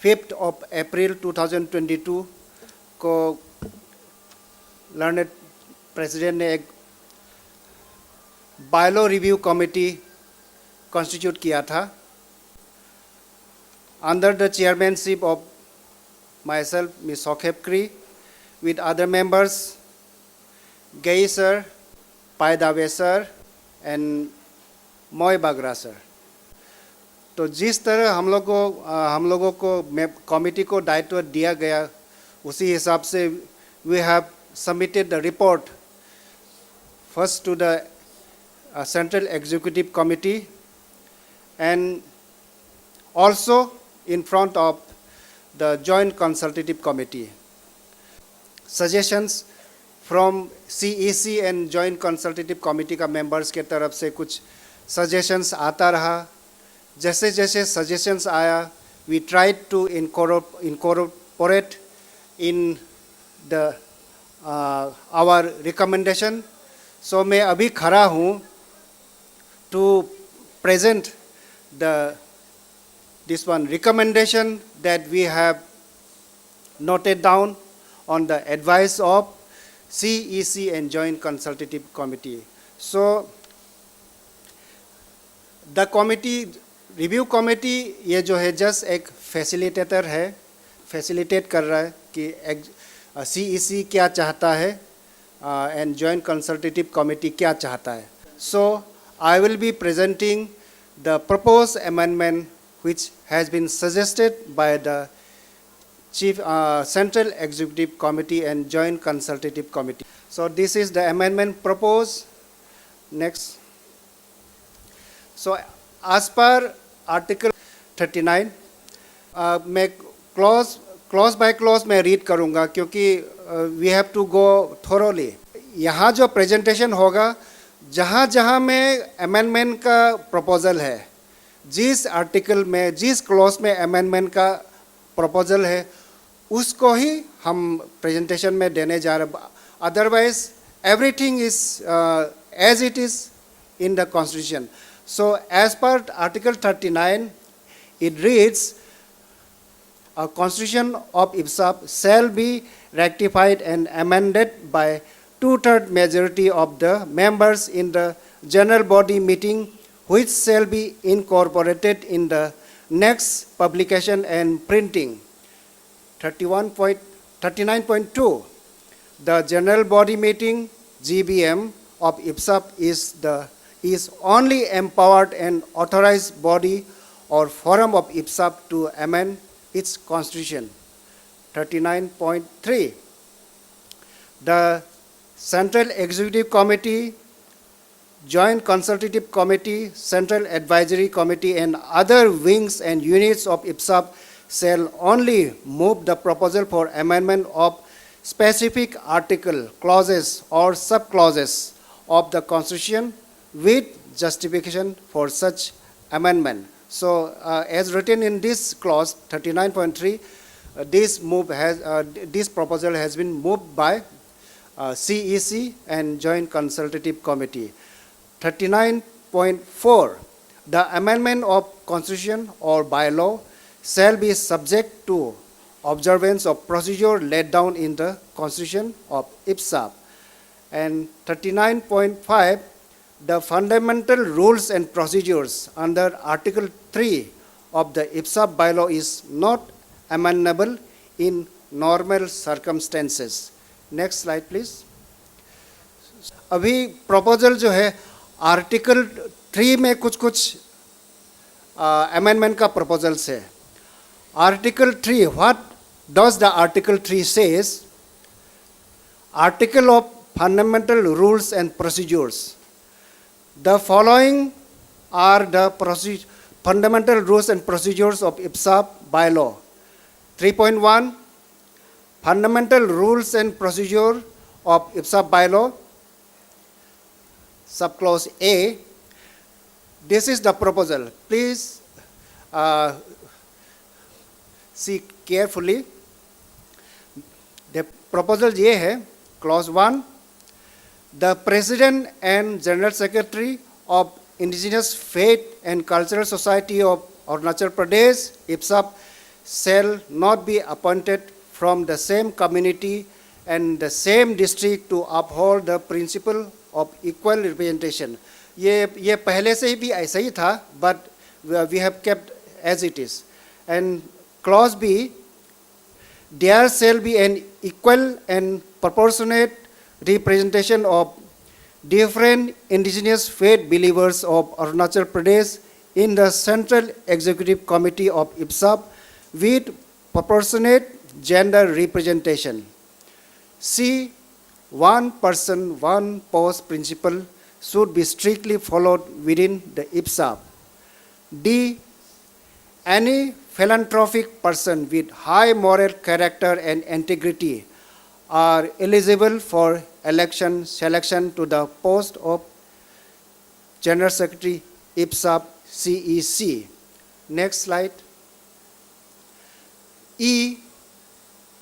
5th of April 2022 को learned president ने एक बायलॉ रिव्यू कमेटी कॉन्स्टिट्यूट किया था under the chairmanship of myself Miss सोखेपक्री with other members, Gay sir, Pai Dave sir and Moy Bagra sir. तो जिस तरह हम लोगों को कमिटी को दायित्व दिया गया उसी हिसाब से we have submitted the report first to the Central Executive Committee and also in front of the Joint Consultative Committee. Suggestions from CEC and Joint Consultative Committee का members के तरफ से कुछ suggestions आता रहा जैसे जैसे suggestions आया we tried to incorporate in the our recommendation. So मैं अभी खड़ा हूँ to present this one recommendation that we have noted down on the advice of CEC and Joint Consultative Committee. So the committee, review committee ये जो है just एक facilitator है, facilitate कर रहा है कि CEC क्या चाहता है and Joint Consultative Committee क्या चाहता है. So I will be presenting the proposed amendment which has been suggested by the Central Executive Committee and Joint Consultative Committee. So this is the amendment proposed. Next. So as per Article 39, मैं clause by clause मैं read करूँगा क्योंकि we have to go thoroughly. यहाँ जो presentation होगा जहाँ जहाँ में amendment का proposal है जिस article में जिस clause में amendment का proposal है उसको ही हम प्रेजेंटेशन में देने जा रहे हैं. Otherwise everything is as it is in the constitution. So as per article 39 it reads a constitution of IPSAP shall be rectified and amended by 2/3 majority of the members in the general body meeting which shall be incorporated in the next publication and printing. 39.2 The general body meeting GBM of IPSAP is only empowered and authorized body or forum of IPSAP to amend its constitution. 39.3 The Central Executive Committee, Joint Consultative Committee, Central Advisory Committee and other wings and units of IPSAP shall only move the proposal for amendment of specific article, clauses or sub-clauses of the Constitution with justification for such amendment. So, as written in this clause 39.3, this proposal has been moved by CEC and Joint Consultative Committee. 39.4 The amendment of Constitution or bylaw shall be subject to observance of procedure laid down in the Constitution of IPSAP. And 39.5 The fundamental rules and procedures under Article 3 of the IPSAP bylaw is not amendable in normal circumstances. Next slide please. अभी proposal जो है Article 3 में कुछ amendment का proposals है. Article 3, what does the Article 3 says? Article of fundamental rules and procedures. The following are the fundamental rules and procedures of IPSAP bylaw. 3.1 Fundamental rules and procedure of IPSAP bylaw. Subclause A. This is the proposal. Please see carefully. The proposal ये है, clause 1. The President and General Secretary of Indigenous Faith and Cultural Society of Arunachal Pradesh, IPSAP, shall not be appointed from the same community and the same district to uphold the principle of equal representation. ये पहले से भी ऐसा ही था, but we have kept as it is. And clause B, there shall be an equal and proportionate representation of different indigenous faith believers of Arunachal Pradesh in the Central Executive Committee of IPSAP with proportionate gender representation. C, one person, one post principle should be strictly followed within the IPSAP. D, any philanthropic person with high moral character and integrity are eligible for selection to the post of General Secretary IPSAP CEC. Next slide. E,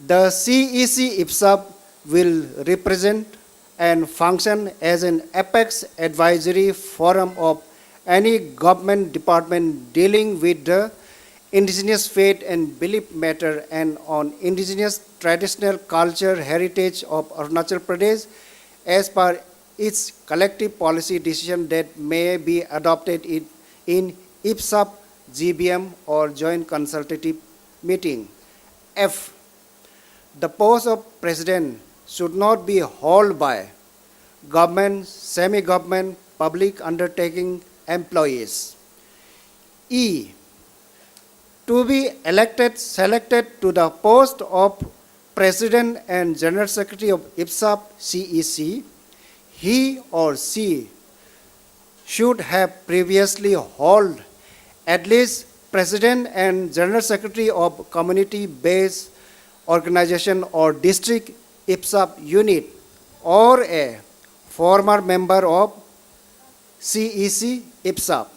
the CEC IPSAP will represent and function as an apex advisory forum of any government department dealing with the indigenous faith and belief matter and on indigenous traditional culture heritage of Arunachal Pradesh as per its collective policy decision that may be adopted in IPSAP, GBM or joint consultative meeting. F, the post of president should not be held by government, semi-government, public undertaking employees. E, to be selected to the post of President and General Secretary of IPSAP CEC, he or she should have previously held at least President and General Secretary of community-based organization or district IPSAP unit or a former member of CEC IPSAP.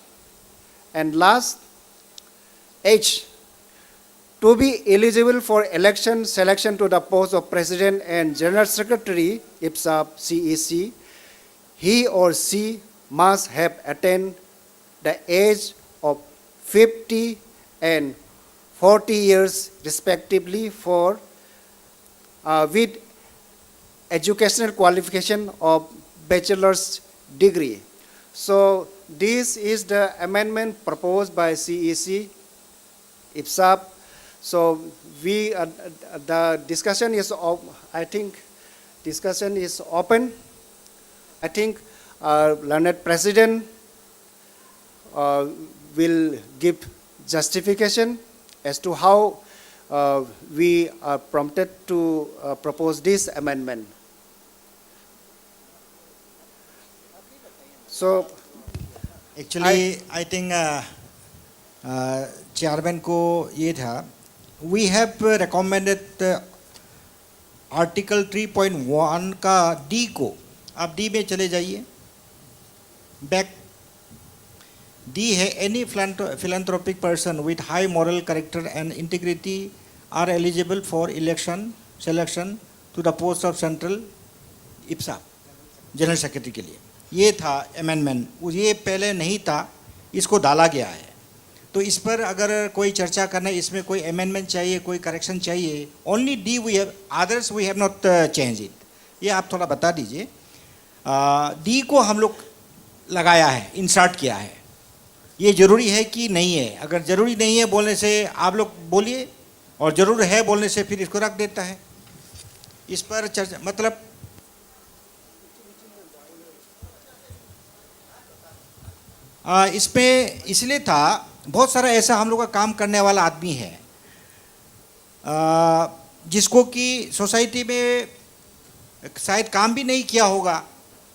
And last, H, to be eligible for selection to the post of President and General Secretary IPSAP CEC, he or she must have attained the age of 50 and 40 years respectively with educational qualification of bachelor's degree. So this is the amendment proposed by CEC IPSAP. So the discussion is, I think, discussion is open. I think learned President will give justification as to how we are prompted to propose this amendment. So, actually, I think chairman को ये था, we have recommended article 3.1 का D को, आप D में चले जाइए, back. D है any philanthropic person with high moral character and integrity are eligible for selection to the post of central IPSAP general secretary के लिए. ये था अमेंडमेंट, ये पहले नहीं था, इसको डाला गया है. तो इस पर अगर कोई चर्चा करना है, इसमें कोई अमेंडमेंट चाहिए, कोई करेक्शन चाहिए, only D we have, others we have not change it. ये आप थोड़ा बता दीजिए. डी को हम लोग लगाया है, इंसर्ट किया है. ये ज़रूरी है कि नहीं है? अगर ज़रूरी नहीं है बोलने से आप लोग बोलिए, और ज़रूर है बोलने से फिर इसको रख देता है. इस पर चर्चा, मतलब इसमें इसलिए था, बहुत सारा ऐसा हम लोग का काम करने वाला आदमी है जिसको कि सोसाइटी में शायद काम भी नहीं किया होगा,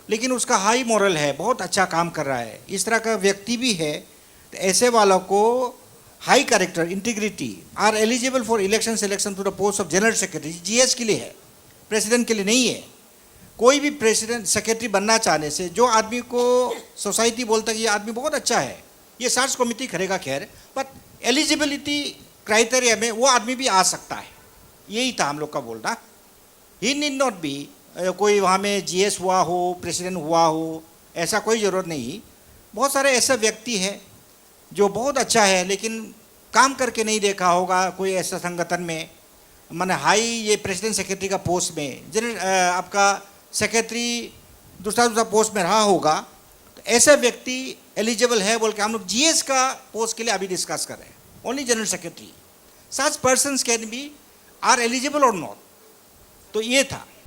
लेकिन उसका हाई मॉरल है, बहुत अच्छा काम कर रहा है, इस तरह का व्यक्ति भी है. तो ऐसे वालों को high character integrity are eligible for election selection to the post of general secretary. GS के लिए है, प्रेसिडेंट के लिए नहीं है. कोई भी प्रेसिडेंट सेक्रेटरी बनना चाहने से जो आदमी को सोसाइटी बोलता है कि ये आदमी बहुत अच्छा है, ये सर्च कमेटी करेगा खैर, बट एलिजिबिलिटी क्राइटेरिया में वो आदमी भी आ सकता है. यही था हम लोग का बोलना. ही नीड नॉट बी कोई वहाँ में जीएस हुआ हो, प्रेसिडेंट हुआ हो, ऐसा कोई ज़रूरत नहीं. बहुत सारे ऐसे व्यक्ति हैं जो बहुत अच्छा है लेकिन काम करके नहीं देखा होगा कोई ऐसा संगठन में, माने हाई ये प्रेसिडेंट सेक्रेटरी का पोस्ट में, जनरल आपका सेक्रेटरी दूसरा पोस्ट में रहा होगा, तो ऐसा व्यक्ति एलिजिबल है बोल के हम लोग जीएस का पोस्ट के लिए अभी डिस्कस कर रहे हैं. Only general secretary, such persons can be are eligible और नॉट. तो ये था.